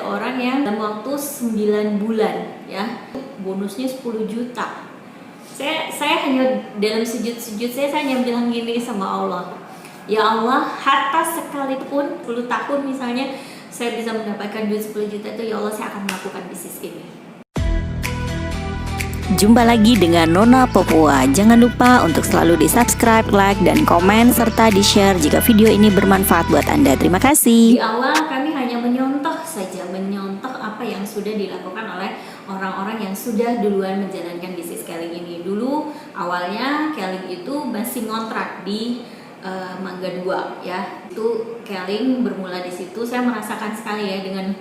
orang yang dalam waktu 9 bulan ya, bonusnya 10 juta. Saya hanya dalam sujud-sujud saya hanya bilang gini sama Allah. Ya Allah, harta sekalipun 10 tahun misalnya saya bisa mendapatkan duit 10 juta itu, ya Allah saya akan melakukan bisnis ini. Jumpa lagi dengan Nona Papua. Jangan lupa untuk selalu di subscribe, like, dan komen, serta di share jika video ini bermanfaat buat Anda. Terima kasih. Di awal kami hanya menyontoh saja, menyontoh apa yang sudah dilakukan oleh orang-orang yang sudah duluan menjalankan bisnis Keling ini. Dulu awalnya Keling itu masih ngontrak di Mangga 2 ya. Itu Keling bermula di situ. Saya merasakan sekali ya dengan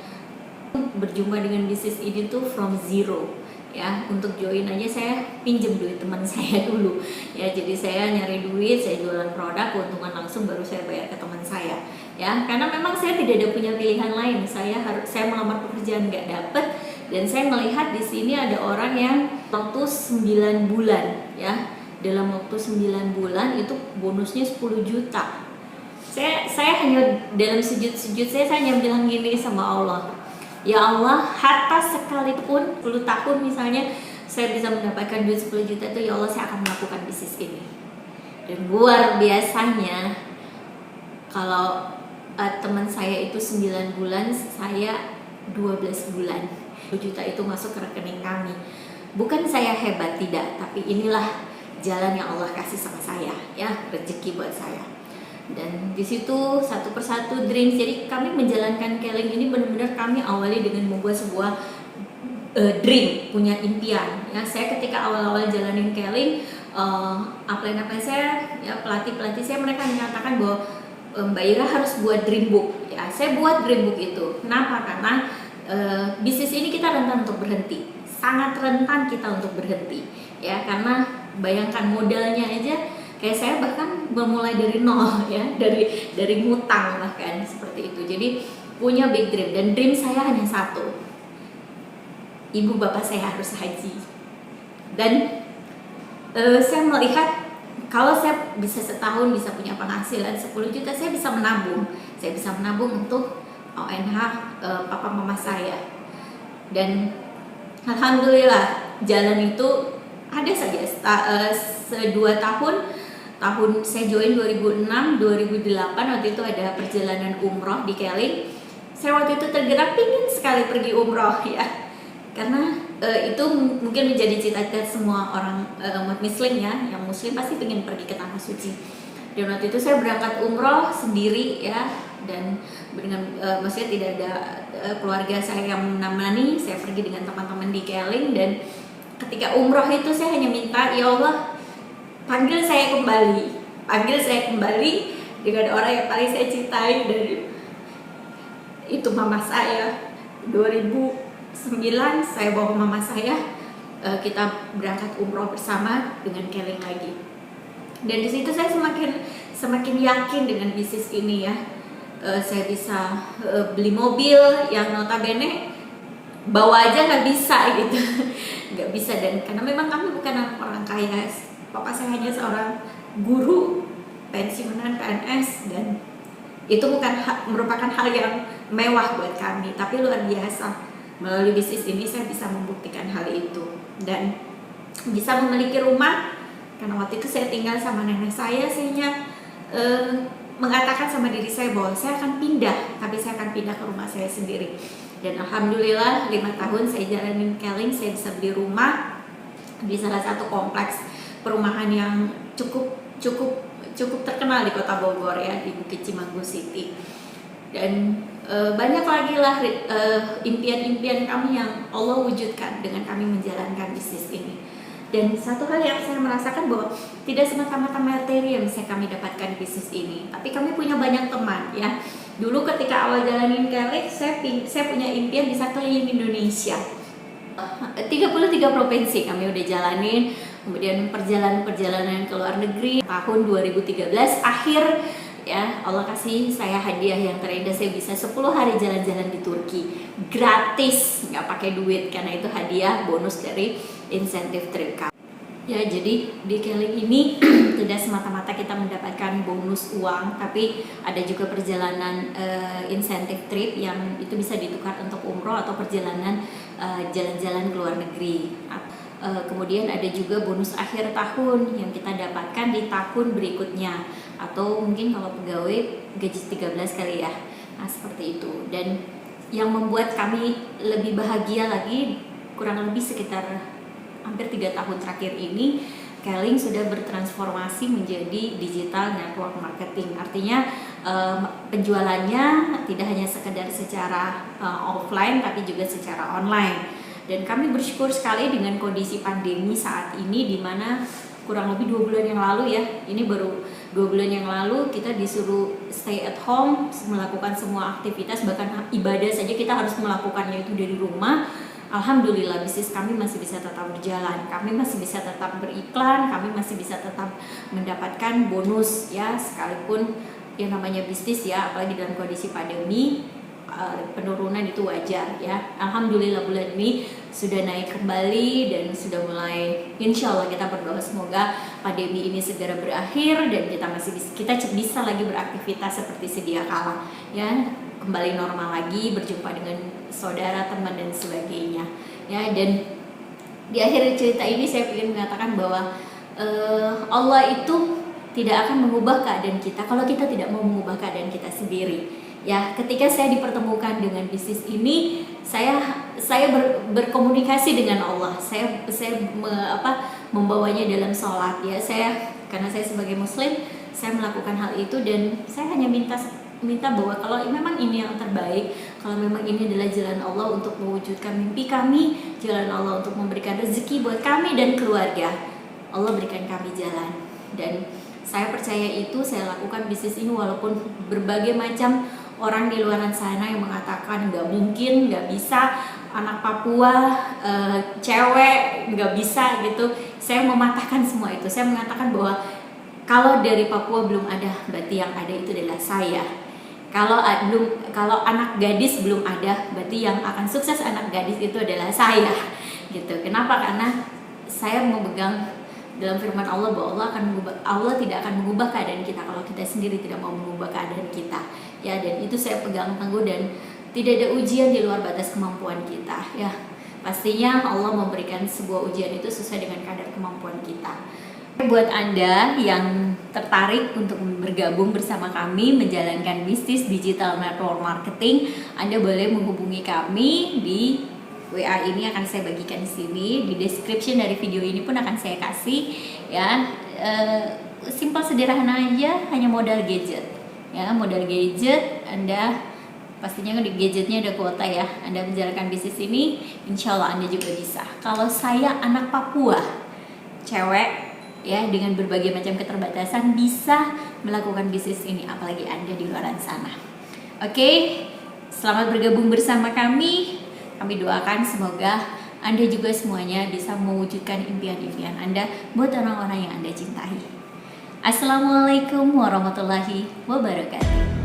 berjumpa dengan bisnis ini tuh from zero. Ya, untuk join aja saya pinjem duit teman saya dulu ya, jadi saya nyari duit, saya jualan produk, keuntungan langsung baru saya bayar ke teman saya ya, karena memang saya tidak ada punya pilihan lain. Saya melamar pekerjaan nggak dapet, dan saya melihat di sini ada orang yang waktu 9 bulan ya, dalam waktu 9 bulan itu bonusnya 10 juta. Saya hanya dalam sujud-sujud saya hanya bilang gini sama Allah. Ya Allah, harta sekalipun 10 tahun misalnya saya bisa mendapatkan duit 10 juta itu, ya Allah saya akan melakukan bisnis ini. Dan luar biasanya kalau teman saya itu 9 bulan, saya 12 bulan 10 juta itu masuk ke rekening kami. Bukan saya hebat, tidak, tapi inilah jalan yang Allah kasih sama saya ya, rezeki buat saya. Dan di situ satu persatu dreams. Jadi kami menjalankan Keling ini benar-benar kami awali dengan membuat sebuah dream, punya impian ya. Saya ketika awal-awal jalanin Keling, upline saya ya, pelatih saya, mereka menyatakan bahwa Mbak Ira harus buat dream book ya. Saya buat dream book itu. Kenapa? Karena bisnis ini kita rentan untuk berhenti, sangat rentan kita untuk berhenti ya, karena bayangkan modalnya aja. Kayak saya bahkan memulai dari nol ya, dari ngutang bahkan seperti itu. Jadi punya big dream, dan dream saya hanya satu, ibu bapak saya harus haji. Dan saya melihat kalau saya bisa setahun bisa punya penghasilan 10 juta, saya bisa menabung. Saya bisa menabung untuk ONH papa mama saya. Dan alhamdulillah jalan itu ada saja 2 tahun saya join 2006, 2008 waktu itu ada perjalanan umroh di Keling. Saya waktu itu tergerak pingin sekali pergi umroh ya, karena itu mungkin menjadi cita-cita semua orang umat muslim ya, yang muslim pasti pengen pergi ke tanah suci. Dan waktu itu saya berangkat umroh sendiri ya, dan dengan maksudnya tidak ada keluarga saya yang menemani. Saya pergi dengan teman-teman di Keling, dan ketika umroh itu saya hanya minta, ya Allah panggil saya kembali dengan orang yang paling saya cintai, dari itu mama saya. 2009 saya bawa mama saya, kita berangkat umroh bersama dengan Keling lagi. Dan di situ saya semakin yakin dengan bisnis ini ya. Saya bisa beli mobil yang notabene bawa aja nggak bisa gitu, nggak bisa. Dan karena memang kami bukan orang kaya, papa saya hanya seorang guru pensiunan PNS, dan itu bukan merupakan hal yang mewah buat kami, tapi luar biasa. Melalui bisnis ini saya bisa membuktikan hal itu, dan bisa memiliki rumah. Karena waktu itu saya tinggal sama nenek saya mengatakan sama diri saya bahwa saya akan pindah, tapi saya akan pindah ke rumah saya sendiri. Dan alhamdulillah 5 tahun saya jalanin Keling, saya bisa beli rumah di salah satu kompleks perumahan yang cukup terkenal di Kota Bogor ya, di Bukit Cimanggu City. Dan banyak lagi lah impian-impian kami yang Allah wujudkan dengan kami menjalankan bisnis ini. Dan satu hal yang saya merasakan bahwa tidak semata-mata materi yang bisa kami dapatkan di bisnis ini, tapi kami punya banyak teman ya. Dulu ketika awal jalanin Keling, saya punya impian bisa keliling Indonesia. 33 provinsi kami udah jalanin. Kemudian perjalanan ke luar negeri tahun 2013 akhir ya, Allah kasih saya hadiah yang terindah. Saya bisa 10 hari jalan-jalan di Turki gratis, nggak pakai duit, karena itu hadiah bonus dari insentif trip kami. Ya, jadi di Kelly ini tidak semata-mata kita mendapatkan bonus uang, tapi ada juga perjalanan insentif trip yang itu bisa ditukar untuk umroh atau perjalanan jalan-jalan ke luar negeri. Kemudian ada juga bonus akhir tahun yang kita dapatkan di tahun berikutnya, atau mungkin kalau pegawai gaji 13 kali ya. Nah, seperti itu. Dan yang membuat kami lebih bahagia lagi, kurang lebih sekitar hampir 3 tahun terakhir ini, Kelly sudah bertransformasi menjadi digital network marketing. Artinya penjualannya tidak hanya sekedar secara offline, tapi juga secara online. Dan kami bersyukur sekali dengan kondisi pandemi saat ini, di mana kurang lebih 2 bulan yang lalu ya, ini baru 2 bulan yang lalu kita disuruh stay at home, melakukan semua aktivitas, bahkan ibadah saja kita harus melakukannya itu dari rumah. Alhamdulillah bisnis kami masih bisa tetap berjalan, kami masih bisa tetap beriklan, kami masih bisa tetap mendapatkan bonus ya, sekalipun yang namanya bisnis ya, apalagi dalam kondisi pandemi, penurunan itu wajar ya. Alhamdulillah bulan ini sudah naik kembali dan sudah mulai, insya Allah kita berdoa semoga pandemi ini segera berakhir dan kita bisa lagi beraktivitas seperti sedia kala ya, kembali normal lagi, berjumpa dengan saudara, teman dan sebagainya ya. Dan di akhir cerita ini saya ingin mengatakan bahwa Allah itu tidak akan mengubah keadaan kita kalau kita tidak mau mengubah keadaan kita sendiri ya. Ketika saya dipertemukan dengan bisnis ini, saya berkomunikasi dengan Allah, saya membawanya dalam sholat ya. Karena saya sebagai muslim, saya melakukan hal itu dan saya hanya minta bahwa kalau memang ini yang terbaik, kalau memang ini adalah jalan Allah untuk mewujudkan mimpi kami, jalan Allah untuk memberikan rezeki buat kami dan keluarga, Allah berikan kami jalan. Dan saya percaya itu, saya lakukan bisnis ini walaupun berbagai macam orang di luar sana yang mengatakan nggak mungkin, nggak bisa, anak Papua, cewek nggak bisa gitu. Saya mematahkan semua itu. Saya mengatakan bahwa kalau dari Papua belum ada, berarti yang ada itu adalah saya. Kalau anak gadis belum ada, berarti yang akan sukses anak gadis itu adalah saya, gitu. Kenapa? Karena saya memegang dalam firman Allah bahwa Allah tidak akan mengubah keadaan kita kalau kita sendiri tidak mau mengubah keadaan kita, ya. Dan itu saya pegang teguh dan tidak ada ujian di luar batas kemampuan kita, ya. Pastinya Allah memberikan sebuah ujian itu sesuai dengan kadar kemampuan kita. Buat Anda yang tertarik untuk bergabung bersama kami menjalankan bisnis digital network marketing, Anda boleh menghubungi kami di WA ini, akan saya bagikan di sini. Di description dari video ini pun akan saya kasih ya. Simpel sederhana aja, hanya modal gadget ya, modal gadget. Anda pastinya di gadgetnya ada kuota ya. Anda menjalankan bisnis ini, insya Allah Anda juga bisa. Kalau saya anak Papua, cewek ya, dengan berbagai macam keterbatasan bisa melakukan bisnis ini, apalagi Anda di luar sana. Oke, selamat bergabung bersama kami. Kami doakan semoga Anda juga semuanya bisa mewujudkan impian-impian Anda buat orang-orang yang Anda cintai. Assalamualaikum warahmatullahi wabarakatuh.